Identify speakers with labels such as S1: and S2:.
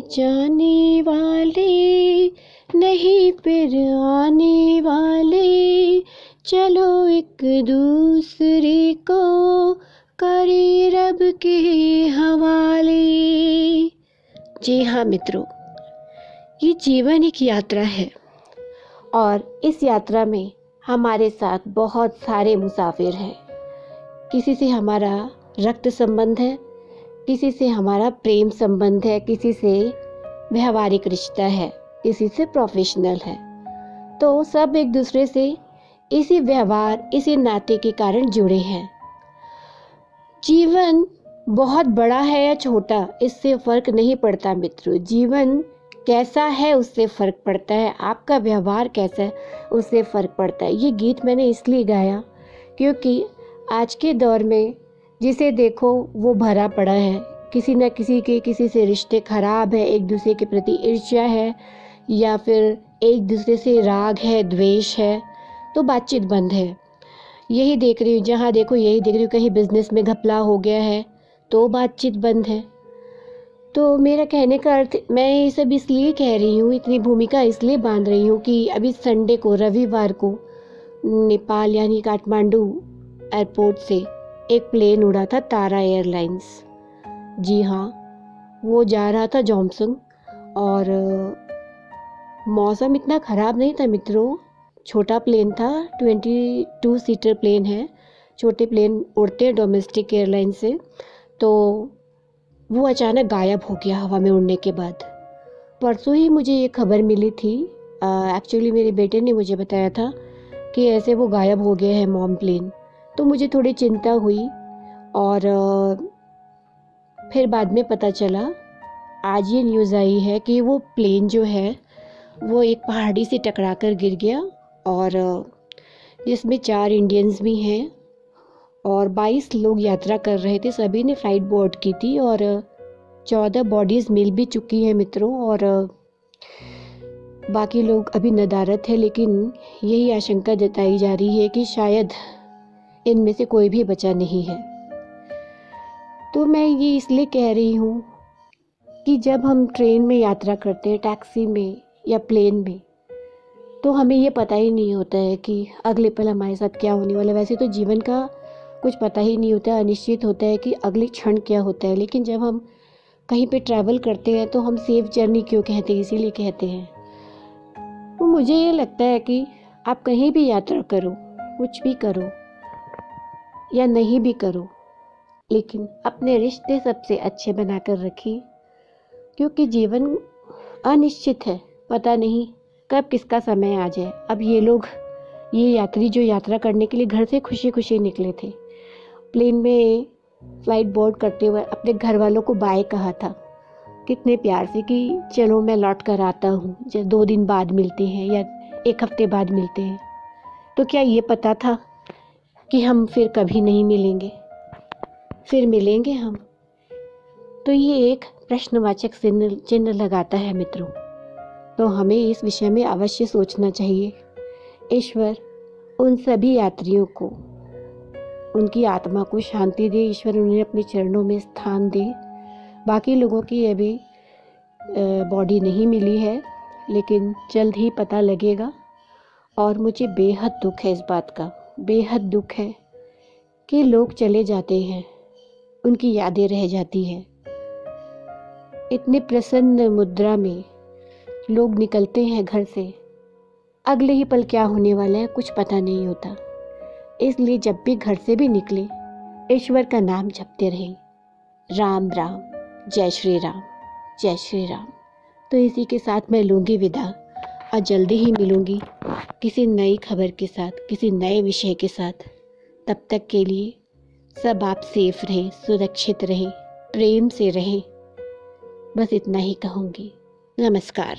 S1: जाने वाले नहीं फिर आने वाले, चलो एक दूसरे को करे रब के हवाले। जी हाँ मित्रों, ये जीवन एक यात्रा है और इस यात्रा में हमारे साथ बहुत सारे मुसाफिर हैं। किसी से हमारा रक्त संबंध है, किसी से हमारा प्रेम संबंध है, किसी से व्यवहारिक रिश्ता है, किसी से प्रोफेशनल है। तो सब एक दूसरे से इसी व्यवहार, इसी नाते के कारण जुड़े हैं। जीवन बहुत बड़ा है या छोटा, इससे फर्क नहीं पड़ता मित्रों। जीवन कैसा है उससे फ़र्क पड़ता है, आपका व्यवहार कैसा है उससे फ़र्क पड़ता है। ये गीत मैंने इसलिए गाया क्योंकि आज के दौर में जिसे देखो वो भरा पड़ा है। किसी न किसी के किसी से रिश्ते ख़राब है, एक दूसरे के प्रति ईर्ष्या है या फिर एक दूसरे से राग है, द्वेष है, तो बातचीत बंद है। यही देख रही हूँ, जहाँ देखो यही देख रही हूँ। कहीं बिजनेस में घपला हो गया है तो बातचीत बंद है। तो मेरा कहने का अर्थ, मैं ये सब इसलिए कह रही हूँ, इतनी भूमिका इसलिए बांध रही हूँ कि अभी संडे को, रविवार को नेपाल यानी काठमांडू एयरपोर्ट से एक प्लेन उड़ा था, तारा एयरलाइंस। जी हाँ, वो जा रहा था जोमसंग और मौसम इतना ख़राब नहीं था मित्रों। छोटा प्लेन था, 22 सीटर प्लेन है। छोटे प्लेन उड़ते हैं डोमेस्टिक एयरलाइन से। तो वो अचानक गायब हो गया हवा में उड़ने के बाद। परसों ही मुझे ये खबर मिली थी। एक्चुअली मेरे बेटे ने मुझे बताया था कि ऐसे वो गायब हो गया है मॉम प्लेन। तो मुझे थोड़ी चिंता हुई और फिर बाद में पता चला, आज ये न्यूज़ आई है कि वो प्लेन जो है वो एक पहाड़ी से टकरा कर गिर गया और जिसमें 4 इंडियंस भी हैं और 22 लोग यात्रा कर रहे थे। सभी ने फ़्लाइट बोर्ड की थी और 14 बॉडीज़ मिल भी चुकी हैं मित्रों और बाकी लोग अभी नदारत है। लेकिन यही आशंका जताई जा रही है कि शायद इनमें से कोई भी बचा नहीं है। तो मैं ये इसलिए कह रही हूँ कि जब हम ट्रेन में यात्रा करते हैं, टैक्सी में या प्लेन में, तो हमें ये पता ही नहीं होता है कि अगले पल हमारे साथ क्या होने वाला है। वैसे तो जीवन का कुछ पता ही नहीं होता है, अनिश्चित होता है कि अगले क्षण क्या होता है। लेकिन जब हम कहीं पे ट्रैवल करते हैं तो हम सेफ जर्नी क्यों कहते हैं, इसीलिए कहते हैं। तो मुझे ये लगता है कि आप कहीं भी यात्रा करो, कुछ भी करो या नहीं भी करो, लेकिन अपने रिश्ते सबसे अच्छे बनाकर रखिए, क्योंकि जीवन अनिश्चित है। पता नहीं कब किसका समय आ जाए। अब ये यात्री जो यात्रा करने के लिए घर से खुशी खुशी निकले थे, प्लेन में फ़्लाइट बोर्ड करते हुए अपने घर वालों को बाय कहा था कितने प्यार से कि चलो मैं लौट कर आता हूँ, 2 दिन बाद मिलते हैं या 1 हफ्ते बाद मिलते हैं। तो क्या ये पता था कि हम फिर कभी नहीं मिलेंगे, फिर मिलेंगे हम? तो ये एक प्रश्नवाचक चिन्ह लगाता है मित्रों। तो हमें इस विषय में अवश्य सोचना चाहिए। ईश्वर उन सभी यात्रियों को, उनकी आत्मा को शांति दे, ईश्वर उन्हें अपने चरणों में स्थान दे। बाकी लोगों की अभी बॉडी नहीं मिली है, लेकिन जल्द ही पता लगेगा। और मुझे बेहद दुख है इस बात का, बेहद दुख है कि लोग चले जाते हैं, उनकी यादें रह जाती हैं। इतने प्रसन्न मुद्रा में लोग निकलते हैं घर से, अगले ही पल क्या होने वाला है कुछ पता नहीं होता। इसलिए जब भी घर से भी निकले, ईश्वर का नाम जपते रहें। राम राम, जय श्री राम, जय श्री राम। तो इसी के साथ मैं लूँगी विदा और जल्दी ही मिलूँगी किसी नई खबर के साथ, किसी नए विषय के साथ। तब तक के लिए सब आप सेफ रहें, सुरक्षित रहें, प्रेम से रहें। बस इतना ही कहूँगी। नमस्कार।